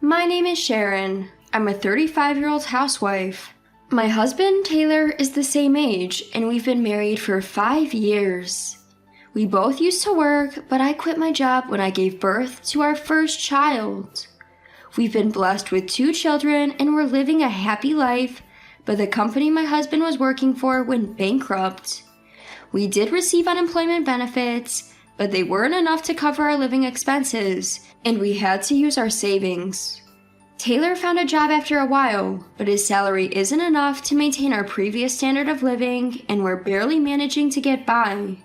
My name is Sharon. I'm a 35-year-old housewife. My husband, Taylor, is the same age, and we've been married for 5 years. We both used to work, but I quit my job when I gave birth to our first child. We've been blessed with 2 children, and we're living a happy life, but the company my husband was working for went bankrupt. We did receive unemployment benefits, but they weren't enough to cover our living expenses, and we had to use our savings. Taylor found a job after a while, but his salary isn't enough to maintain our previous standard of living, and we're barely managing to get by.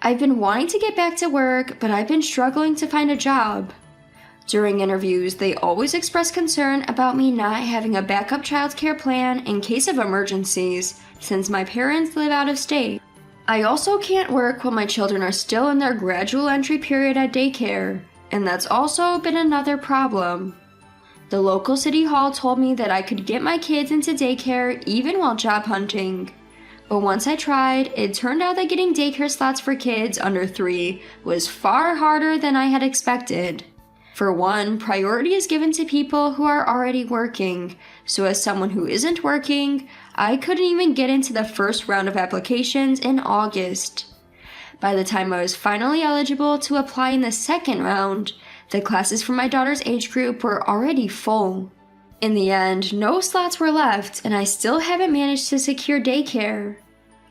I've been wanting to get back to work, but I've been struggling to find a job. During interviews, they always express concern about me not having a backup childcare plan in case of emergencies, since my parents live out of state. I also can't work while my children are still in their gradual entry period at daycare, and that's also been another problem. The local city hall told me that I could get my kids into daycare even while job hunting. But once I tried, it turned out that getting daycare slots for kids under 3 was far harder than I had expected. For one, priority is given to people who are already working, so as someone who isn't working, I couldn't even get into the first round of applications in August. By the time I was finally eligible to apply in the second round, the classes for my daughter's age group were already full. In the end, no slots were left, and I still haven't managed to secure daycare.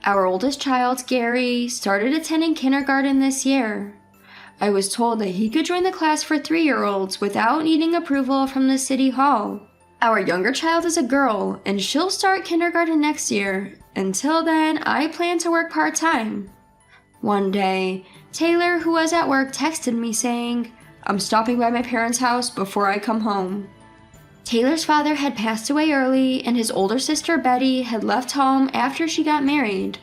Our oldest child, Gary, started attending kindergarten this year. I was told that he could join the class for 3-year-olds without needing approval from the city hall. Our younger child is a girl, and she'll start kindergarten next year. Until then, I plan to work part-time. One day, Taylor, who was at work, texted me saying, "I'm stopping by my parents' house before I come home." Taylor's father had passed away early, and his older sister Betty had left home after she got married.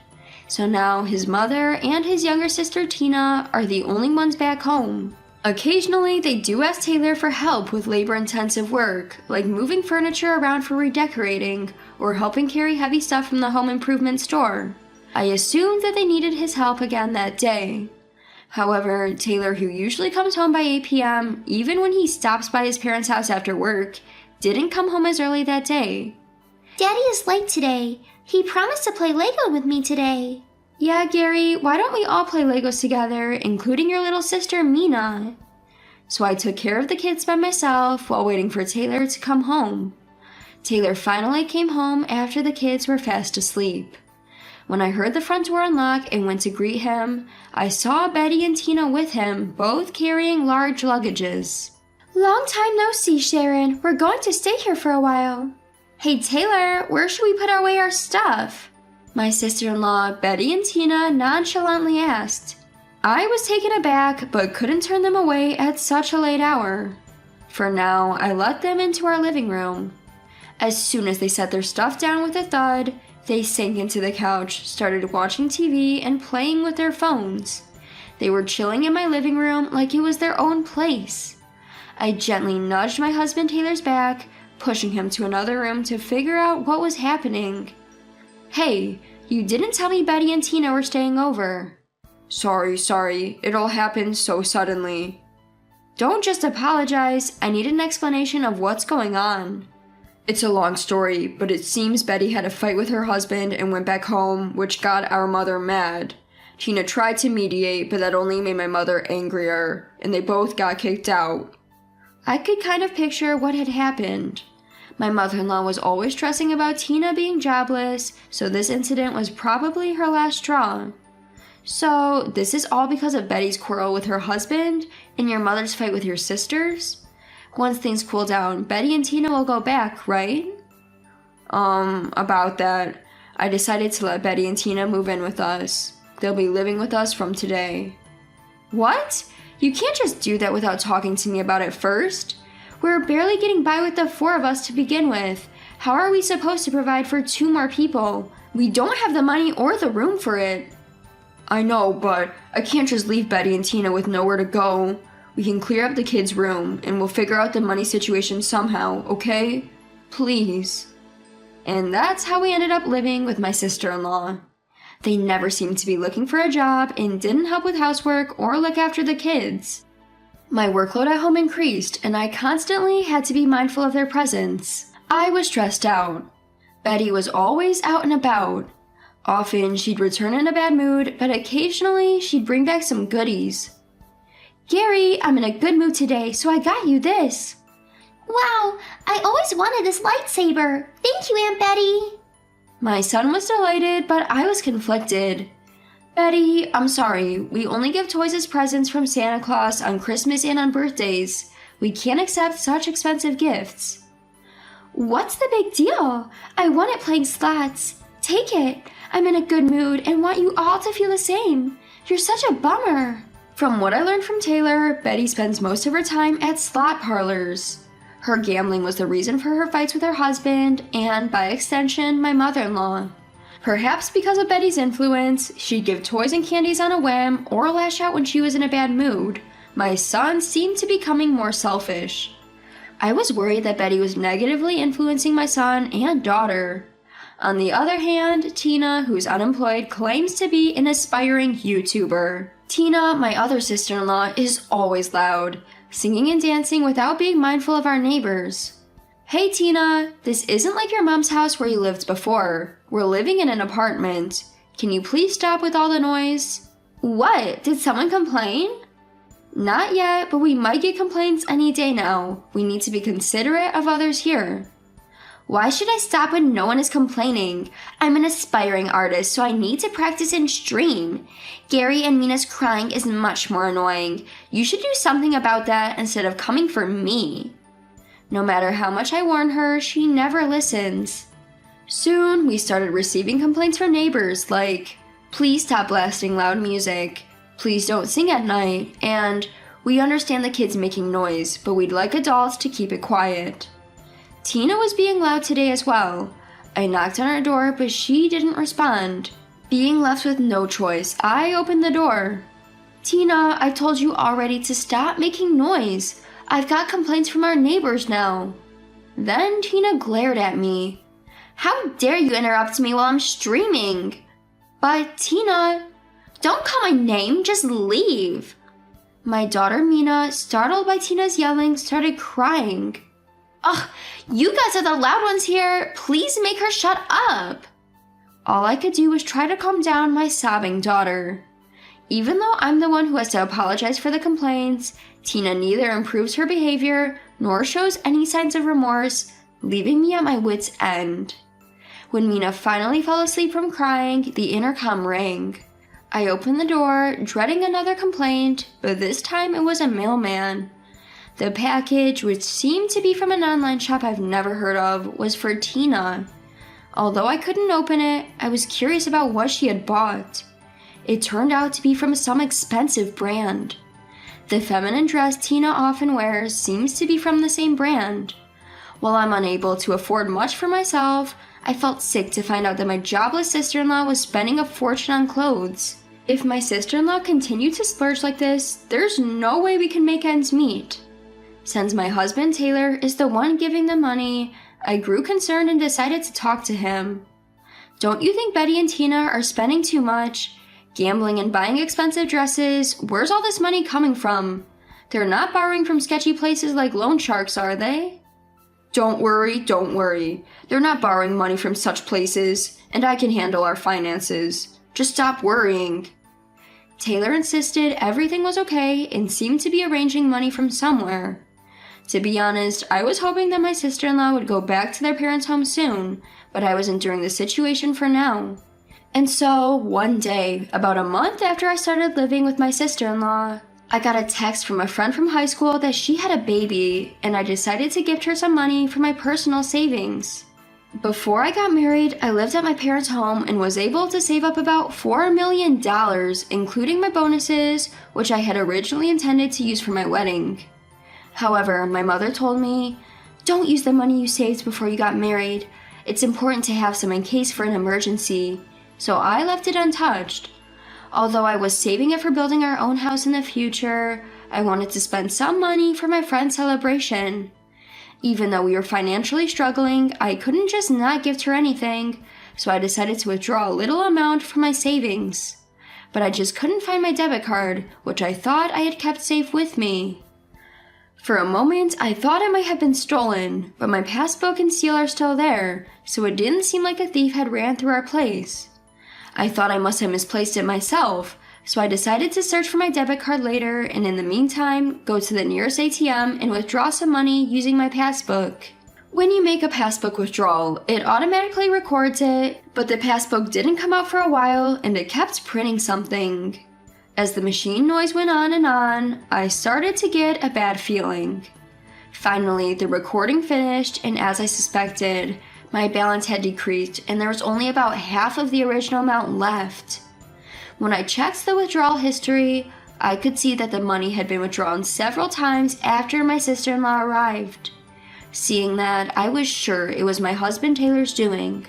So now his mother and his younger sister Tina are the only ones back home. Occasionally, they do ask Taylor for help with labor-intensive work, like moving furniture around for redecorating, or helping carry heavy stuff from the home improvement store. I assumed that they needed his help again that day. However, Taylor, who usually comes home by 8 p.m., even when he stops by his parents' house after work, didn't come home as early that day. "Daddy is late today. He promised to play Lego with me today." "Yeah, Gary, why don't we all play Legos together, including your little sister, Mina?" So I took care of the kids by myself while waiting for Taylor to come home. Taylor finally came home after the kids were fast asleep. When I heard the front door unlock and went to greet him, I saw Betty and Tina with him, both carrying large luggages. "Long time no see, Sharon. We're going to stay here for a while." "Hey, Taylor, where should we put away our stuff?" my sister-in-law, Betty and Tina, nonchalantly asked. I was taken aback, but couldn't turn them away at such a late hour. For now, I let them into our living room. As soon as they set their stuff down with a thud, they sank into the couch, started watching TV, and playing with their phones. They were chilling in my living room like it was their own place. I gently nudged my husband Taylor's back, pushing him to another room to figure out what was happening. "Hey, you didn't tell me Betty and Tina were staying over." Sorry, it all happened so suddenly." "Don't just apologize, I need an explanation of what's going on." "It's a long story, but it seems Betty had a fight with her husband and went back home, which got our mother mad. Tina tried to mediate, but that only made my mother angrier, and they both got kicked out." I could kind of picture what had happened. My mother-in-law was always stressing about Tina being jobless, so this incident was probably her last straw. "So, this is all because of Betty's quarrel with her husband and your mother's fight with your sisters? Once things cool down, Betty and Tina will go back, right?" About that, I decided to let Betty and Tina move in with us. They'll be living with us from today." "What? You can't just do that without talking to me about it first. We're barely getting by with the 4 of us to begin with. How are we supposed to provide for 2 more people? We don't have the money or the room for it." "I know, but I can't just leave Betty and Tina with nowhere to go. We can clear up the kids' room, and we'll figure out the money situation somehow, okay? Please." And that's how we ended up living with my sister-in-law. They never seemed to be looking for a job and didn't help with housework or look after the kids. My workload at home increased, and I constantly had to be mindful of their presence. I was stressed out. Betty was always out and about. Often she'd return in a bad mood, but occasionally she'd bring back some goodies. Gary, I'm in a good mood today, so I got you this. Wow, I always wanted this lightsaber. Thank you, Aunt Betty. My son was delighted, but I was conflicted. Betty, I'm sorry, we only give toys as presents from Santa Claus on Christmas and on birthdays. We can't accept such expensive gifts. What's the big deal? I won at playing slots. Take it. I'm in a good mood and want you all to feel the same. You're such a bummer. From what I learned from Taylor, Betty spends most of her time at slot parlors. Her gambling was the reason for her fights with her husband and, by extension, my mother-in-law. Perhaps because of Betty's influence, she'd give toys and candies on a whim or lash out when she was in a bad mood. My son seemed to be becoming more selfish. I was worried that Betty was negatively influencing my son and daughter. On the other hand, Tina, who's unemployed, claims to be an aspiring YouTuber. Tina, my other sister-in-law, is always loud, singing and dancing without being mindful of our neighbors. Hey Tina, this isn't like your mom's house where you lived before. We're living in an apartment. Can you please stop with all the noise? What? Did someone complain? Not yet, but we might get complaints any day now. We need to be considerate of others here. Why should I stop when no one is complaining? I'm an aspiring artist, so I need to practice and stream. Gary and Mina's crying is much more annoying. You should do something about that instead of coming for me. No matter how much I warn her, she never listens. Soon, we started receiving complaints from neighbors like, please stop blasting loud music, please don't sing at night, and we understand the kids making noise, but we'd like adults to keep it quiet. Tina was being loud today as well. I knocked on her door, but she didn't respond. Being left with no choice, I opened the door. Tina, I told you already to stop making noise. I've got complaints from our neighbors now. Then Tina glared at me. How dare you interrupt me while I'm streaming? But Tina, don't call my name, just leave. My daughter Mina, startled by Tina's yelling, started crying. Ugh, you guys are the loud ones here. Please make her shut up. All I could do was try to calm down my sobbing daughter. Even though I'm the one who has to apologize for the complaints, Tina neither improves her behavior nor shows any signs of remorse, leaving me at my wit's end. When Mina finally fell asleep from crying, the intercom rang. I opened the door, dreading another complaint, but this time it was a mailman. The package, which seemed to be from an online shop I've never heard of, was for Tina. Although I couldn't open it, I was curious about what she had bought. It turned out to be from some expensive brand. The feminine dress Tina often wears seems to be from the same brand. While I'm unable to afford much for myself, I felt sick to find out that my jobless sister-in-law was spending a fortune on clothes. If my sister-in-law continued to splurge like this, there's no way we can make ends meet. Since my husband Taylor is the one giving the money, I grew concerned and decided to talk to him. Don't you think Betty and Tina are spending too much? Gambling and buying expensive dresses, where's all this money coming from? They're not borrowing from sketchy places like loan sharks, are they? Don't worry. They're not borrowing money from such places, and I can handle our finances. Just stop worrying. Taylor insisted everything was okay and seemed to be arranging money from somewhere. To be honest, I was hoping that my sister-in-law would go back to their parents' home soon, but I was enduring the situation for now. And so, one day, about a month after I started living with my sister-in-law, I got a text from a friend from high school that she had a baby, and I decided to gift her some money for my personal savings. Before I got married, I lived at my parents' home and was able to save up about $4 million, including my bonuses, which I had originally intended to use for my wedding. However, my mother told me, don't use the money you saved before you got married. It's important to have some in case for an emergency. So I left it untouched. Although I was saving it for building our own house in the future, I wanted to spend some money for my friend's celebration. Even though we were financially struggling, I couldn't just not gift her anything, so I decided to withdraw a little amount from my savings. But I just couldn't find my debit card, which I thought I had kept safe with me. For a moment, I thought it might have been stolen, but my passbook and seal are still there, so it didn't seem like a thief had ran through our place. I thought I must have misplaced it myself, so I decided to search for my debit card later and in the meantime, go to the nearest ATM and withdraw some money using my passbook. When you make a passbook withdrawal, it automatically records it, but the passbook didn't come out for a while and it kept printing something. As the machine noise went on and on, I started to get a bad feeling. Finally, the recording finished, and as I suspected, my balance had decreased and there was only about half of the original amount left. When I checked the withdrawal history, I could see that the money had been withdrawn several times after my sister-in-law arrived. Seeing that, I was sure it was my husband Taylor's doing.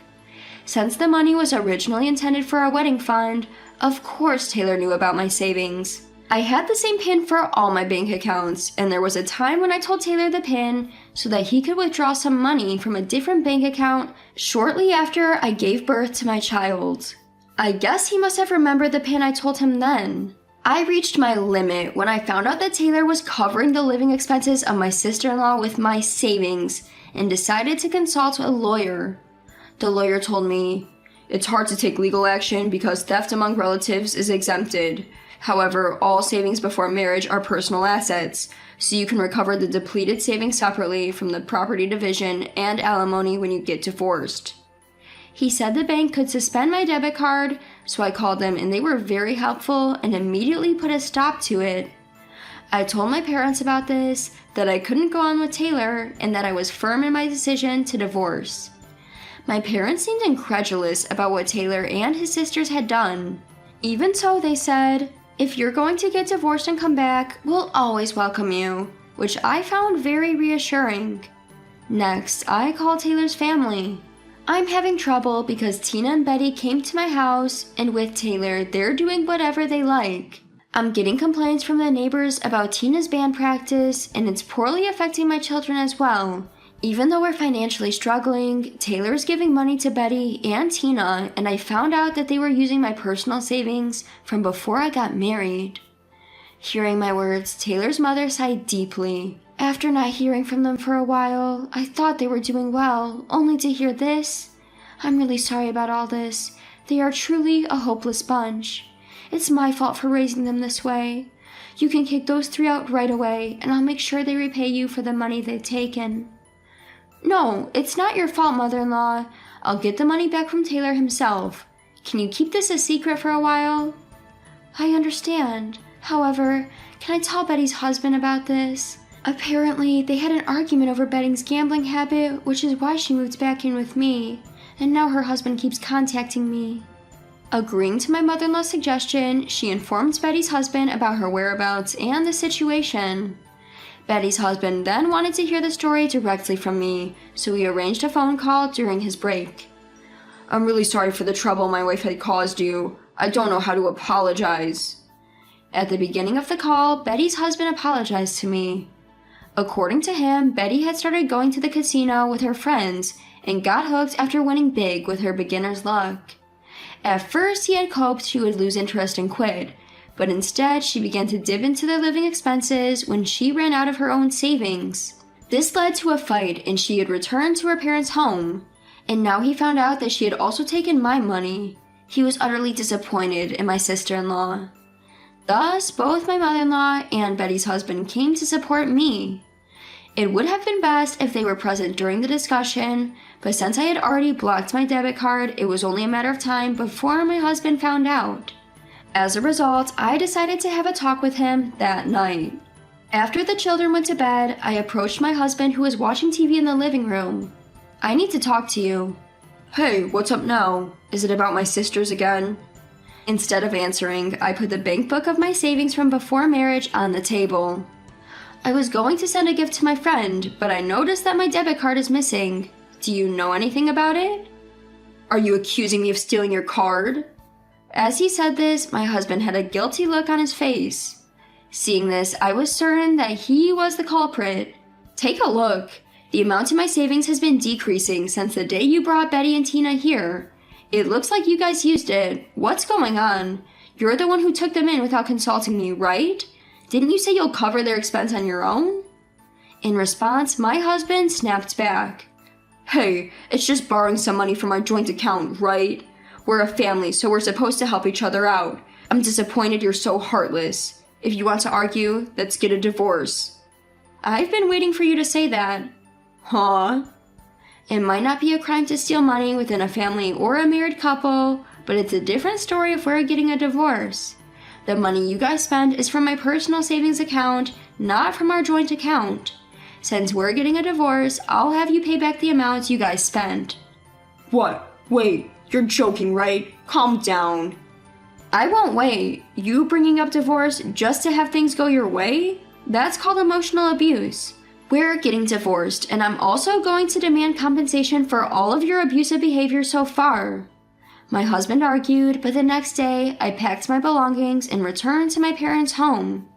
Since the money was originally intended for our wedding fund, of course Taylor knew about my savings. I had the same PIN for all my bank accounts, and there was a time when I told Taylor the PIN so that he could withdraw some money from a different bank account shortly after I gave birth to my child. I guess he must have remembered the PIN I told him then. I reached my limit when I found out that Taylor was covering the living expenses of my sister-in-law with my savings and decided to consult a lawyer. The lawyer told me, "It's hard to take legal action because theft among relatives is exempted. However, all savings before marriage are personal assets, so you can recover the depleted savings separately from the property division and alimony when you get divorced." He said the bank could suspend my debit card, so I called them and they were very helpful and immediately put a stop to it. I told my parents about this, that I couldn't go on with Taylor, and that I was firm in my decision to divorce. My parents seemed incredulous about what Taylor and his sisters had done. Even so, they said, "If you're going to get divorced and come back, we'll always welcome you," which I found very reassuring. Next, I called Taylor's family. "I'm having trouble because Tina and Betty came to my house, and with Taylor, they're doing whatever they like. I'm getting complaints from the neighbors about Tina's band practice, and it's poorly affecting my children as well. Even though we're financially struggling, Taylor's giving money to Betty and Tina, and I found out that they were using my personal savings from before I got married." Hearing my words, Taylor's mother sighed deeply. "After not hearing from them for a while, I thought they were doing well, only to hear this. I'm really sorry about all this. They are truly a hopeless bunch. It's my fault for raising them this way. You can kick those three out right away, and I'll make sure they repay you for the money they've taken." "No, it's not your fault, mother-in-law. I'll get the money back from Taylor himself. Can you keep this a secret for a while?" "I understand. However, can I tell Betty's husband about this? Apparently, they had an argument over Betty's gambling habit, which is why she moved back in with me, and now her husband keeps contacting me." Agreeing to my mother-in-law's suggestion, she informed Betty's husband about her whereabouts and the situation. Betty's husband then wanted to hear the story directly from me, so we arranged a phone call during his break. "I'm really sorry for the trouble my wife had caused you. I don't know how to apologize." At the beginning of the call, Betty's husband apologized to me. According to him, Betty had started going to the casino with her friends and got hooked after winning big with her beginner's luck. At first, he had hoped she would lose interest and quit, but instead she began to dip into their living expenses when she ran out of her own savings. This led to a fight and she had returned to her parents' home, and now he found out that she had also taken my money. He was utterly disappointed in my sister-in-law. Thus, both my mother-in-law and Betty's husband came to support me. It would have been best if they were present during the discussion, but since I had already blocked my debit card, it was only a matter of time before my husband found out. As a result, I decided to have a talk with him that night. After the children went to bed, I approached my husband who was watching TV in the living room. "I need to talk to you." "Hey, what's up now? Is it about my sisters again?" Instead of answering, I put the bank book of my savings from before marriage on the table. "I was going to send a gift to my friend, but I noticed that my debit card is missing. Do you know anything about it?" "Are you accusing me of stealing your card?" As he said this, my husband had a guilty look on his face. Seeing this, I was certain that he was the culprit. "Take a look. The amount in my savings has been decreasing since the day you brought Betty and Tina here. It looks like you guys used it. What's going on? You're the one who took them in without consulting me, right? Didn't you say you'll cover their expense on your own?" In response, my husband snapped back. Hey, it's just borrowing some money from our joint account, right? We're a family, so we're supposed to help each other out. I'm disappointed you're so heartless. If you want to argue, let's get a divorce. I've been waiting for you to say that. Huh? It might not be a crime to steal money within a family or a married couple, but it's a different story if we're getting a divorce. The money you guys spend is from my personal savings account, not from our joint account. Since we're getting a divorce, I'll have you pay back the amounts you guys spent. What? Wait, you're joking, right? Calm down. I won't wait. You bringing up divorce just to have things go your way? That's called emotional abuse. We're getting divorced, and I'm also going to demand compensation for all of your abusive behavior so far. My husband argued, but the next day, I packed my belongings and returned to my parents' home.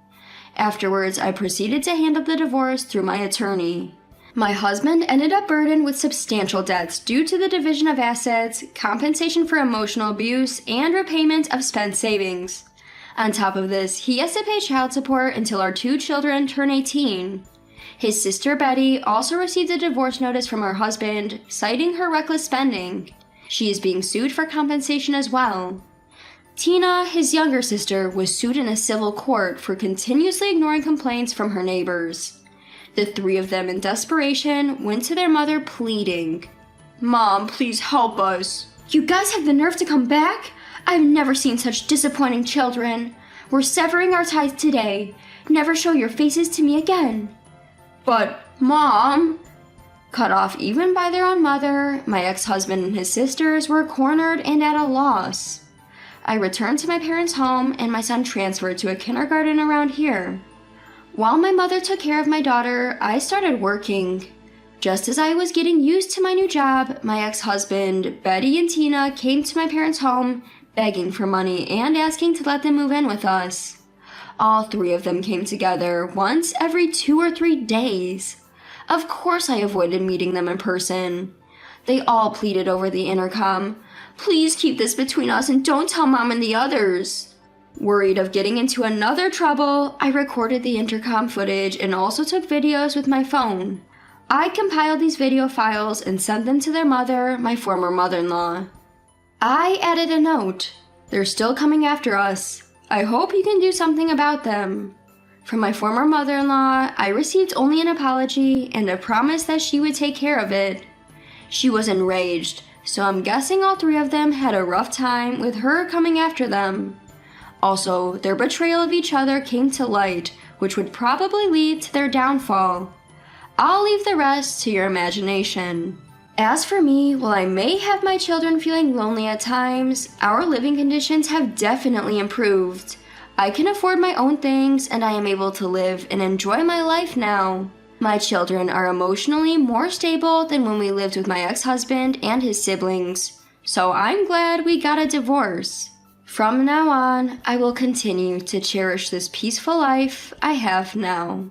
Afterwards, I proceeded to handle the divorce through my attorney. My husband ended up burdened with substantial debts due to the division of assets, compensation for emotional abuse, and repayment of spent savings. On top of this, he has to pay child support until our 2 children turn 18. His sister Betty also received a divorce notice from her husband, citing her reckless spending. She is being sued for compensation as well. Tina, his younger sister, was sued in a civil court for continuously ignoring complaints from her neighbors. The 3 of them, in desperation, went to their mother pleading, "Mom, please help us." "You guys have the nerve to come back? I've never seen such disappointing children. We're severing our ties today. Never show your faces to me again." "But, Mom..." Cut off even by their own mother, my ex-husband and his sisters were cornered and at a loss. I returned to my parents' home and my son transferred to a kindergarten around here. While my mother took care of my daughter, I started working. Just as I was getting used to my new job, my ex-husband, Betty and Tina came to my parents' home, begging for money and asking to let them move in with us. All 3 of them came together once every 2 or 3 days. Of course I avoided meeting them in person. They all pleaded over the intercom, "Please keep this between us and don't tell Mom and the others." Worried of getting into another trouble, I recorded the intercom footage and also took videos with my phone. I compiled these video files and sent them to their mother, my former mother-in-law. I added a note, "They're still coming after us. I hope you can do something about them." From my former mother-in-law, I received only an apology and a promise that she would take care of it. She was enraged, so I'm guessing all 3 of them had a rough time with her coming after them. Also, their betrayal of each other came to light, which would probably lead to their downfall. I'll leave the rest to your imagination. As for me, while I may have my children feeling lonely at times, our living conditions have definitely improved. I can afford my own things and I am able to live and enjoy my life now. My children are emotionally more stable than when we lived with my ex-husband and his siblings, so I'm glad we got a divorce. From now on, I will continue to cherish this peaceful life I have now.